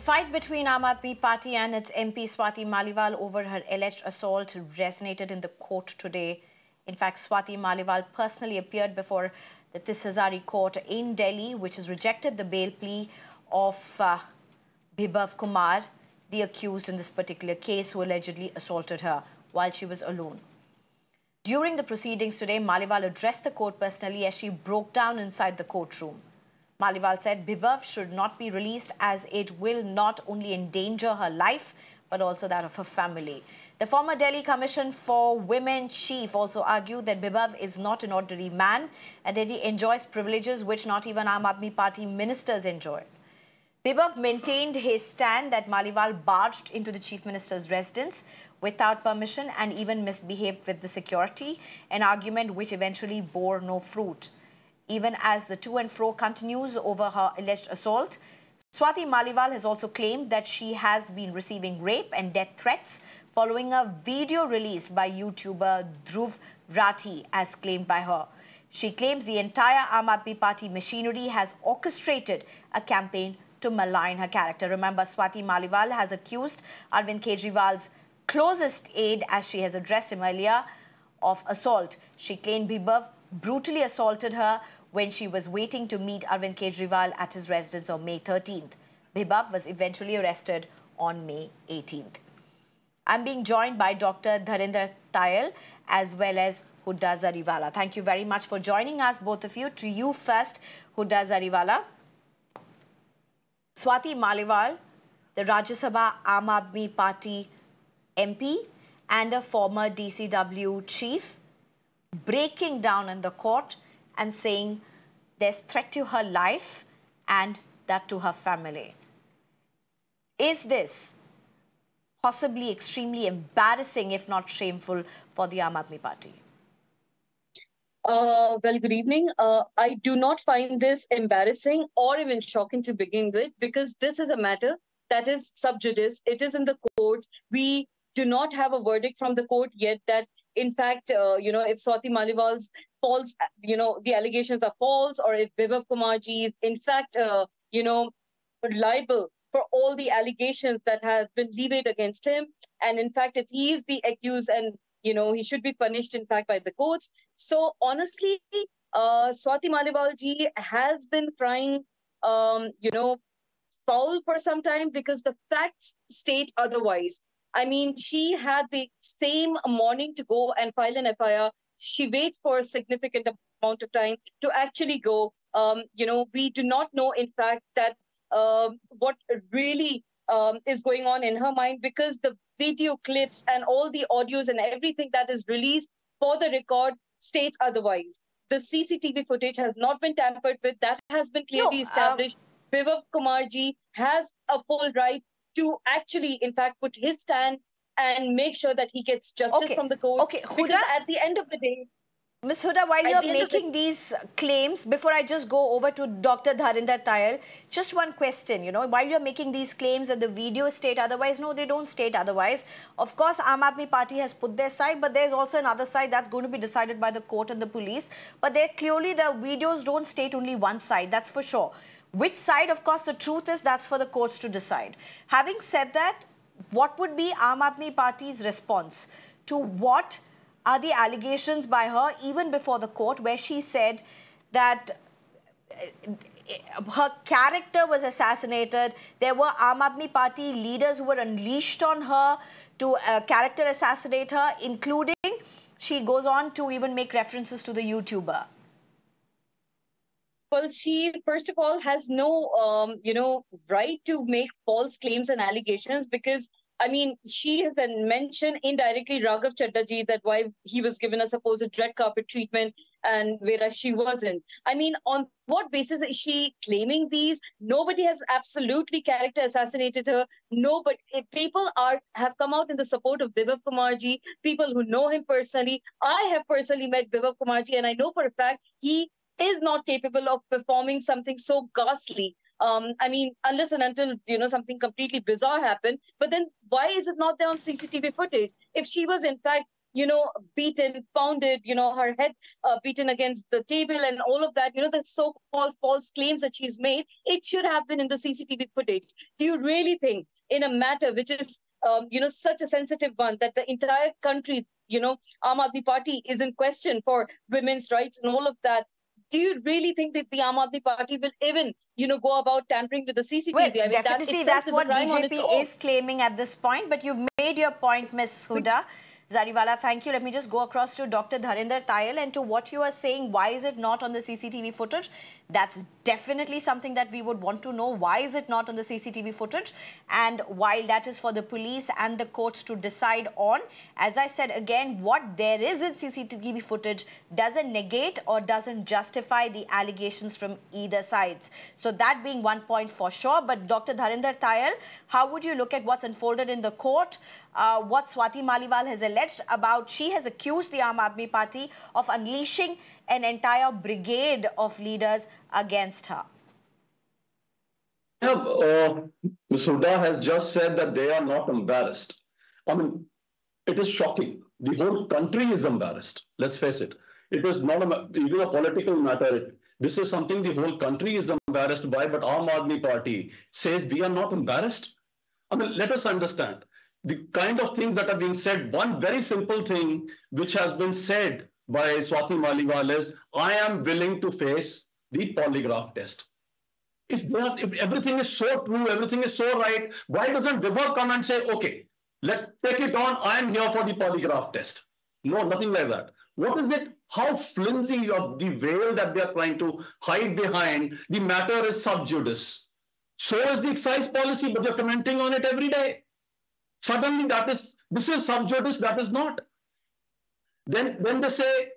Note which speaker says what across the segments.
Speaker 1: fight between Aam Aadmi Party and its MP Swati Maliwal over her alleged assault resonated in the court today. In fact, Swati Maliwal personally appeared before the Tisazari court in Delhi, which has rejected the bail plea of Bibhav Kumar, the accused in this particular case, who allegedly assaulted her while she was alone. During the proceedings today, Maliwal addressed the court personally as she broke down inside the courtroom. Maliwal said Bibhav should not be released as it will not only endanger her life but also that of her family. The former Delhi Commission for Women chief also argued that Bibhav is not an ordinary man and that he enjoys privileges which not even Aam Aadmi Party ministers enjoy. Bibhav maintained his stand that Maliwal barged into the Chief Minister's residence without permission and even misbehaved with the security, an argument which eventually bore no fruit. Even as the to and fro continues over her alleged assault, Swati Maliwal has also claimed that she has been receiving rape and death threats following a video released by YouTuber Dhruv Rathi, as claimed by her. She claims the entire Aam Aadmi Party machinery has orchestrated a campaign to malign her character. Remember, Swati Maliwal has accused Arvind Kejriwal's closest aide, as she has addressed him earlier, of assault. She claimed Bibhav brutally assaulted her when she was waiting to meet Arvind Kejriwal at his residence on May 13th. Bibhav was eventually arrested on May 18th. I'm being joined by Dr. Dharinder Tayal as well as Huda Zariwala. Thank you very much for joining us, both of you. To you first, Huda Zariwala. Swati Maliwal, the Rajya Sabha Aam Aadmi Party MP and a former DCW chief, breaking down in the court and saying there's threat to her life and that to her family. Is this possibly extremely embarrassing, if not shameful, for the Aam Aadmi Party?
Speaker 2: Well, good evening. I do not find this embarrassing or even shocking to begin with, because this is a matter that is sub judice. It is in the courts. We do not have a verdict from the court yet that, in fact, if Swati Maliwal's false, the allegations are false, or if Bibhav Kumar ji is, in fact, liable for all the allegations that have been levied against him. And in fact, if he is the accused and, he should be punished, in fact, by the courts. So honestly, Swati Maliwal ji has been crying, foul for some time, because the facts state otherwise. I mean, she had the same morning to go and file an FIR. She waits for a significant amount of time to actually go. We do not know, in fact, that what really is going on in her mind, because the video clips and all the audios and everything that is released for the record states otherwise. The CCTV footage has not been tampered with. That has been clearly established. Bibhav Kumar ji has a full right to actually, in fact, put his stand and make sure that he gets justice from the court.
Speaker 1: Okay, Huda,
Speaker 2: because at the end of the day,
Speaker 1: Ms. Huda, while you're making these claims, before I just go over to Dr. Dharinder Tayal, just one question, while you're making these claims and the videos state otherwise, no, they don't state otherwise. Of course, Aam Aadmi Party has put their side, but there's also another side that's going to be decided by the court and the police. But clearly the videos don't state only one side, that's for sure. Which side, of course, the truth is, that's for the courts to decide. Having said that, what would be Aam Aadmi Party's response to what are the allegations by her, even before the court, where she said that her character was assassinated? There were Aam Aadmi Party leaders who were unleashed on her to character assassinate her, including, she goes on to even make references to the YouTuber.
Speaker 2: Well, she, first of all, has no, right to make false claims and allegations, because, I mean, she has then mentioned indirectly Raghav Chaddaji, that why he was given a supposed red carpet treatment, and whereas she wasn't. I mean, on what basis is she claiming these? Nobody has absolutely character assassinated her. No, but people have come out in the support of Bibhav Kumar ji, people who know him personally. I have personally met Bibhav Kumar ji, and I know for a fact he is not capable of performing something so ghastly. I mean, unless and until, something completely bizarre happened. But then why is it not there on CCTV footage? If she was, in fact, beaten, pounded, her head beaten against the table and all of that, the so-called false claims that she's made, it should have been in the CCTV footage. Do you really think in a matter which is, such a sensitive one, that the entire country, Aam Aadmi Party is in question for women's rights and all of that? Do you really think that the Aam Aadmi Party will even, go about tampering with the CCTV?
Speaker 1: Well, definitely that's what BJP is claiming at this point. But you've made your point, Ms. Huda Zariwala. Thank you. Let me just go across to Dr. Dharinder Tayal and to what you are saying. Why is it not on the CCTV footage? That's definitely something that we would want to know. Why is it not on the CCTV footage? And while that is for the police and the courts to decide on, as I said again, what there is in CCTV footage doesn't negate or doesn't justify the allegations from either sides. So that being one point for sure. But Dr. Dharinder Tayal, how would you look at what's unfolded in the court? What Swati Maliwal has alleged about, she has accused the Aam Aadmi Party of unleashing an entire brigade of leaders against her.
Speaker 3: Yeah, Ms. Huda has just said that they are not embarrassed. I mean, it is shocking. The whole country is embarrassed. Let's face it. It is not even a political matter. This is something the whole country is embarrassed by, but Aam Aadmi Party says we are not embarrassed. I mean, let us understand the kind of things that are being said. One very simple thing which has been said by Swati Maliwal is, I am willing to face the polygraph test. If everything is so true, everything is so right, why doesn't Bibhav come and say, okay, let's take it on, I am here for the polygraph test? No, nothing like that. What is it? How flimsy of the veil that they are trying to hide behind. The matter is sub judice. So is the excise policy, but you're commenting on it every day. Suddenly this is sub judice, that is not. Then they say,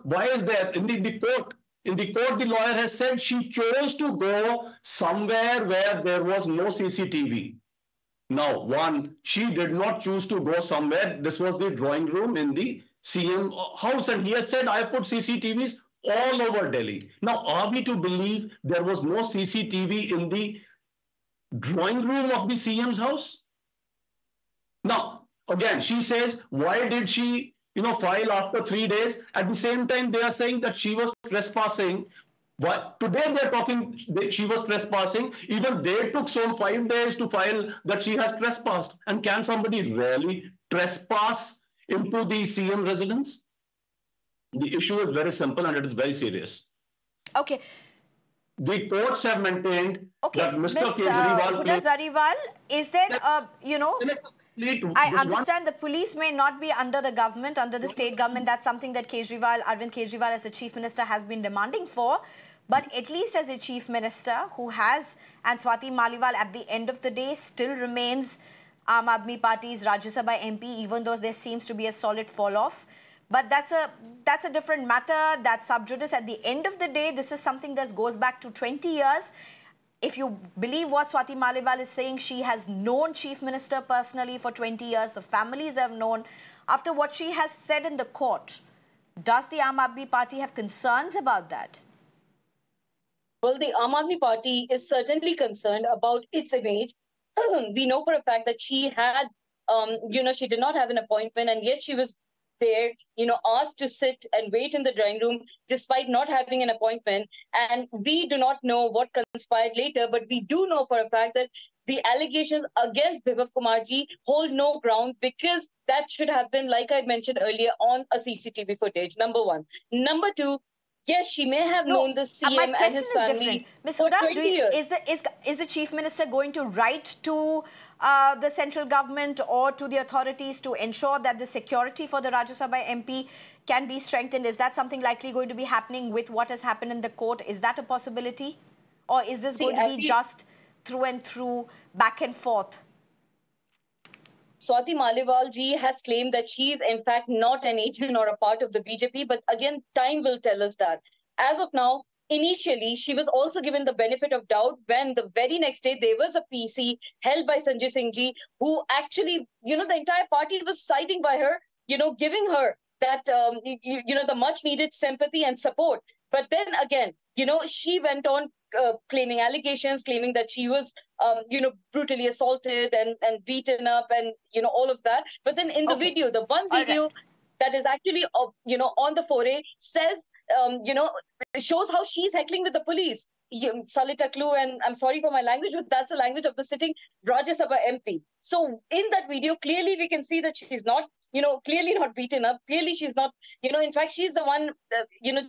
Speaker 3: why is there in the court? In the court, the lawyer has said she chose to go somewhere where there was no CCTV. Now, one, she did not choose to go somewhere. This was the drawing room in the CM house, and he has said, I put CCTVs all over Delhi. Now, are we to believe there was no CCTV in the drawing room of the CM's house? Now, again, she says, why did she file after 3 days? At the same time, they are saying that she was trespassing. Today they're talking that she was trespassing. Even they took some 5 days to file that she has trespassed. And can somebody really trespass into the CM residence? The issue is very simple and it is very serious.
Speaker 1: Okay.
Speaker 3: The courts have maintained that Mr. Kejriwal...
Speaker 1: Huda Zariwal, is there, I understand the police may not be under the government, under the state government. That's something that Arvind Kejriwal as the chief minister has been demanding for. But at least as a chief minister who has, and Swati Maliwal at the end of the day still remains Aam Aadmi Party's Rajya Sabha MP, even though there seems to be a solid fall-off. But that's a different matter. That's sub judice. At the end of the day, this is something that goes back to 20 years. If you believe what Swati Maliwal is saying, she has known Chief Minister personally for 20 years. The families have known. After what she has said in the court, does the Aam Aadmi Party have concerns about that?
Speaker 2: Well, the Aam Aadmi Party is certainly concerned about its image. We know for a fact that she had, she did not have an appointment, and yet she was there, asked to sit and wait in the drawing room despite not having an appointment. And we do not know what conspired later, but we do know for a fact that the allegations against Bibhav Kumar ji hold no ground, because that should have been, like I mentioned earlier, on a CCTV footage, number one. Number two, yes, she may have known the CM and his family for 20 years.
Speaker 1: Is the Chief Minister going to write to the central government or to the authorities to ensure that the security for the Rajya Sabha MP can be strengthened? Is that something likely going to be happening with what has happened in the court? Is that a possibility? Or is this going to be just through and through, back and forth?
Speaker 2: Swati Maliwal ji has claimed that she is in fact not an agent or a part of the BJP, but again, time will tell us that. As of now, initially, she was also given the benefit of doubt when the very next day there was a PC held by Sanjay Singh ji, who actually, the entire party was siding by her, giving her that, the much needed sympathy and support. But then again, she went on claiming allegations, claiming that she was, brutally assaulted and beaten up and, all of that. But then in the video, the one video that is actually, on the foray, says, shows how she's heckling with the police. Salitaklu, and I'm sorry for my language, but that's the language of the sitting Rajya Sabha MP. So in that video, clearly we can see that she's not, clearly not beaten up. Clearly she's not, in fact, she's the one,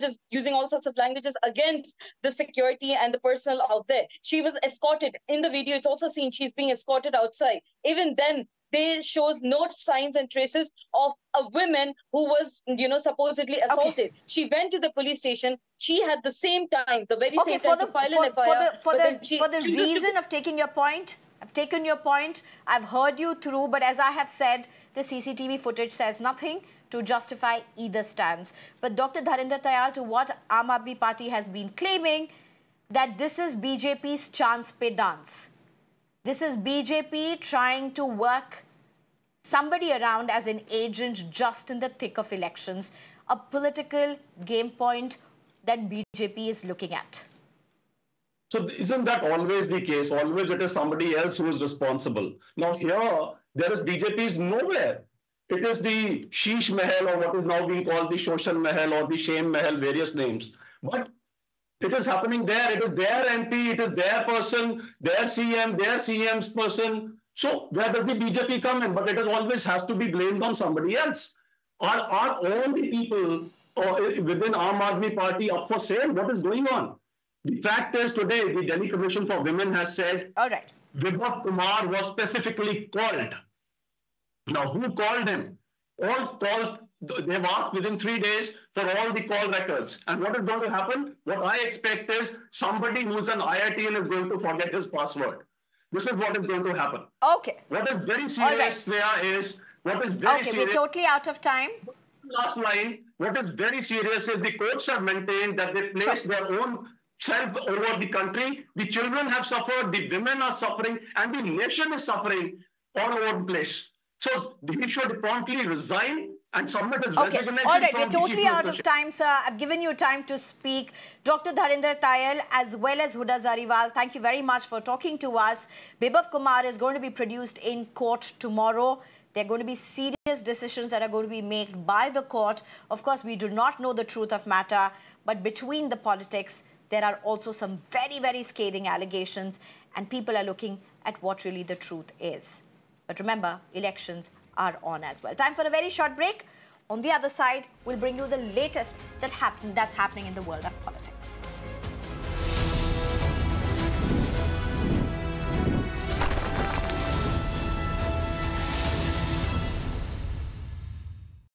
Speaker 2: just using all sorts of languages against the security and the personnel out there. She was escorted. In the video, it's also seen she's being escorted outside. Even then, there shows no signs and traces of a woman who was, supposedly assaulted. Okay. She went to the police station. She had the same time, the very same time to file an FIR.
Speaker 1: For the reason of taking your point, I've taken your point. I've heard you through, but as I have said, the CCTV footage says nothing to justify either stance. But Dr. Dharinder Tayal, to what Aam Aadmi Party has been claiming, that this is BJP's chance pe dance. This is BJP trying to work somebody around as an agent just in the thick of elections, a political game point that BJP is looking at.
Speaker 3: So isn't that always the case? Always it is somebody else who is responsible. Now here, there is BJP is nowhere. It is the Sheesh Mahal, or what is now being called the Social Mahal or the Shame Mahal, various names. But it is happening there. It is their MP, it is their person, their CM, their CM's person. So where does the BJP come in? But it always has to be blamed on somebody else. Are all the people within Aam Aadmi Party up for sale? What is going on? The fact is, today, the Delhi Commission for Women has said, all right, Bibhav Kumar was specifically called. Now, who called him? All called. They've asked within 3 days for all the call records. And what is going to happen? What I expect is somebody who's an IITian is going to forget his password. This is what is going to happen.
Speaker 1: Okay.
Speaker 3: What is very serious, Sneha, is what is very serious.
Speaker 1: Okay, we're totally out of time.
Speaker 3: Last line. What is very serious is the courts have maintained that they place their own self over the country. The children have suffered, the women are suffering, and the nation is suffering all over the place. So he should promptly resign and submit his resignation.
Speaker 1: All right, we're totally out of time, sir. I've given you time to speak. Dr. Dharinder Tayal as well as Huda Zariwala, thank you very much for talking to us. Bibhav Kumar is going to be produced in court tomorrow. There are going to be serious decisions that are going to be made by the court. Of course, we do not know the truth of matter, but between the politics, there are also some very, very scathing allegations, and people are looking at what really the truth is. But remember, elections are on as well. Time for a very short break. On the other side, we'll bring you the latest that's happening in the world of politics.